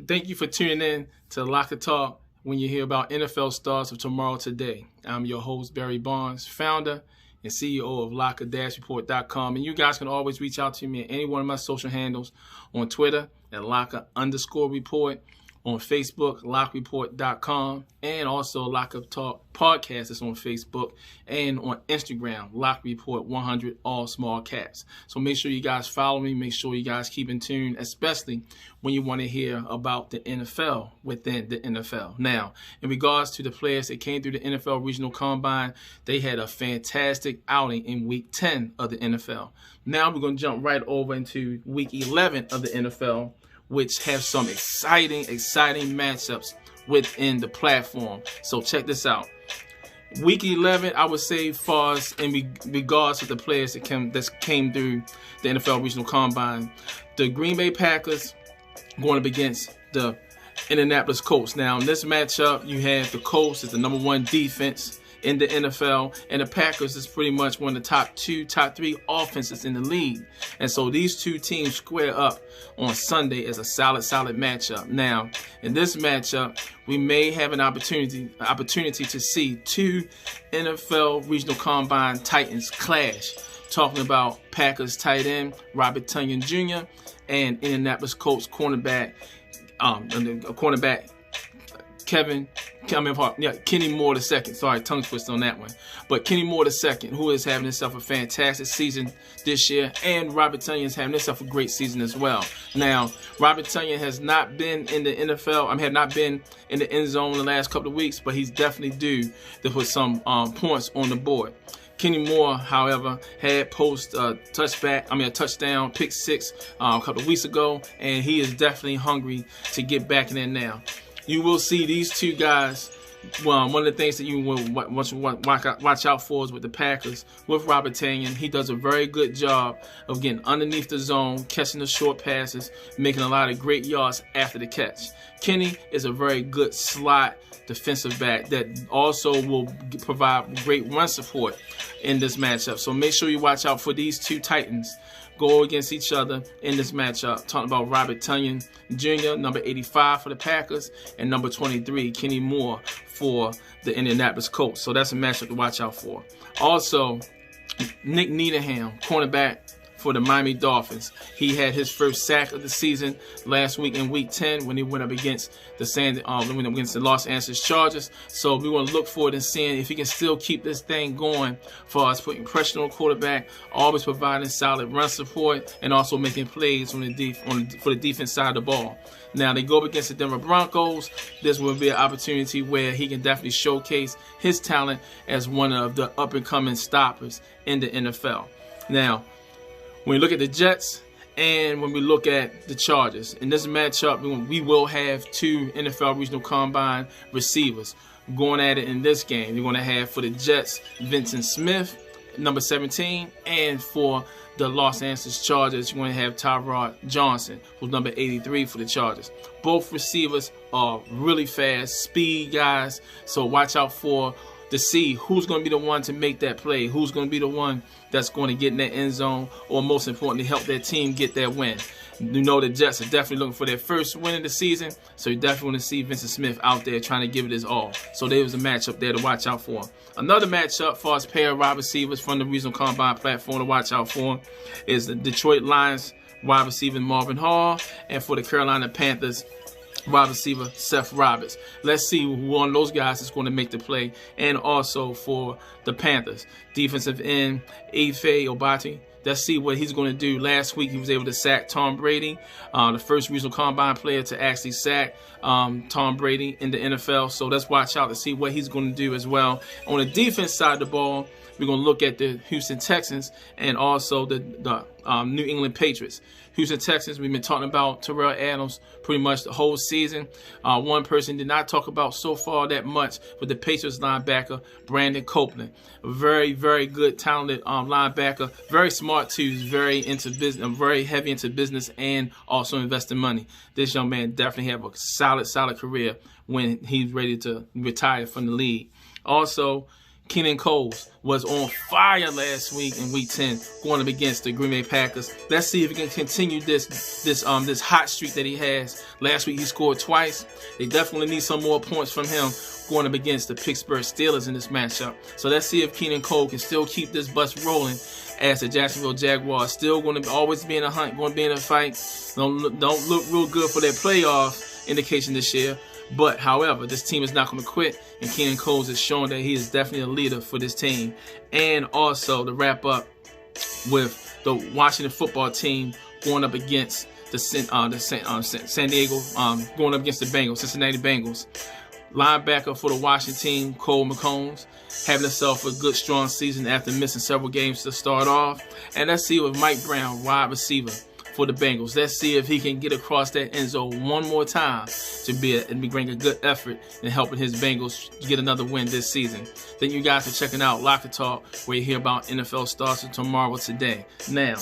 thank you for tuning in to Locker Talk when you hear about NFL stars of tomorrow today. I'm your host, Barry Barnes, founder and CEO of Locker-Report.com. And you guys can always reach out to me at any one of my social handles on Twitter at Locker_Report, on Facebook, LockReport.com, and also Locker Talk Podcast is on Facebook, and on Instagram, Lock Report 100, all small caps. So make sure you guys follow me. Make sure you guys keep in tune, especially when you want to hear about the NFL within the NFL. Now, in regards to the players that came through the NFL Regional Combine, they had a fantastic outing in Week 10 of the NFL. Now we're going to jump right over into Week 11 of the NFL, which have some exciting matchups within the platform. So check this out. Week 11, I would say, far as in regards to the players that came through the NFL Regional Combine, the Green Bay Packers going up against the Indianapolis Colts. Now, in this matchup, you have the Colts as the number one defense in the NFL, and the Packers is pretty much one of the top three offenses in the league. And so these two teams square up on Sunday as a solid matchup. Now, in this matchup, we may have an opportunity to see two NFL Regional Combine Titans clash. Talking about Packers tight end Robert Tonyan Jr. and Indianapolis Colts cornerback Kenny Moore II. Sorry, tongue twist on that one. But Kenny Moore II, who is having himself a fantastic season this year, and Robert Tonyan is having himself a great season as well. Now, Robert Tonyan has not been in the NFL. Have not been in the end zone in the last couple of weeks, but he's definitely due to put some points on the board. Kenny Moore, however, had a touchdown, pick six a couple of weeks ago, and he is definitely hungry to get back in there now. You will see these two guys. Well, one of the things that you will watch out for is with the Packers, with Robert Tonyan. He does a very good job of getting underneath the zone, catching the short passes, making a lot of great yards after the catch. Kenny is a very good slot defensive back that also will provide great run support in this matchup. So make sure you watch out for these two Titans go against each other in this matchup. Talking about Robert Tonyan Jr., number 85 for the Packers, and number 23, Kenny Moore for the Indianapolis Colts. So that's a matchup to watch out for. Also, Nick Needham, cornerback for the Miami Dolphins. He had his first sack of the season last week in Week 10 when he went up against the Los Angeles Chargers. So we want to look forward and seeing if he can still keep this thing going for us, putting pressure on the quarterback, always providing solid run support, and also making plays for the defense side of the ball. Now they go up against the Denver Broncos. This will be an opportunity where he can definitely showcase his talent as one of the up-and-coming stoppers in the NFL. Now, when we look at the Jets and when we look at the Chargers, in this matchup, we will have two NFL Regional Combine receivers going at it in this game. You're going to have for the Jets, Vincent Smith, number 17, and for the Los Angeles Chargers, you're going to have Tyrod Johnson, who's number 83 for the Chargers. Both receivers are really fast, speed guys, so watch out to see who's going to be the one to make that play, who's going to be the one that's going to get in that end zone, or most importantly, help their team get that win. You know the Jets are definitely looking for their first win of the season, so you definitely want to see Vincent Smith out there trying to give it his all. So there was a matchup there to watch out for. Another matchup for us pair of wide receivers from the Regional Combine platform to watch out for is the Detroit Lions wide receiver Marvin Hall, and for the Carolina Panthers wide receiver Seth Roberts. Let's see who one of those guys is going to make the play. And also for the Panthers, defensive end Ife Obati. Let's see what he's going to do. Last week, he was able to sack Tom Brady, the first Regional Combine player to actually sack Tom Brady in the NFL. So let's watch out to see what he's going to do as well. On the defense side of the ball, we're going to look at the Houston Texans and also the New England Patriots. Houston Texans, we've been talking about Terrell Adams pretty much the whole season. One person did not talk about so far that much with the Patriots linebacker, Brandon Copeland. A very, very good, talented linebacker. Very smart too. He's very into business, very heavy into business and also investing money. This young man definitely have a solid career when he's ready to retire from the league. Also, Keenan Cole was on fire last week in Week 10, going up against the Green Bay Packers. Let's see if he can continue this hot streak that he has. Last week he scored twice. They definitely need some more points from him going up against the Pittsburgh Steelers in this matchup. So let's see if Keenan Cole can still keep this bus rolling, as the Jacksonville Jaguars still going to always be in a hunt, going to be in a fight. Don't look real good for their playoff indication this year. But, however, this team is not going to quit, and Keenan Cole is showing that he is definitely a leader for this team. And also, to wrap up with the Washington football team going up against the San Diego, going up against the Bengals, Cincinnati Bengals. Linebacker for the Washington team, Cole McCombs, having himself a good, strong season after missing several games to start off. And let's see with Mike Brown, wide receiver for the Bengals. Let's see if he can get across that end zone one more time to bring a good effort in helping his Bengals get another win this season. Thank you guys for checking out Locker Talk, where you hear about NFL stars from tomorrow today. Now,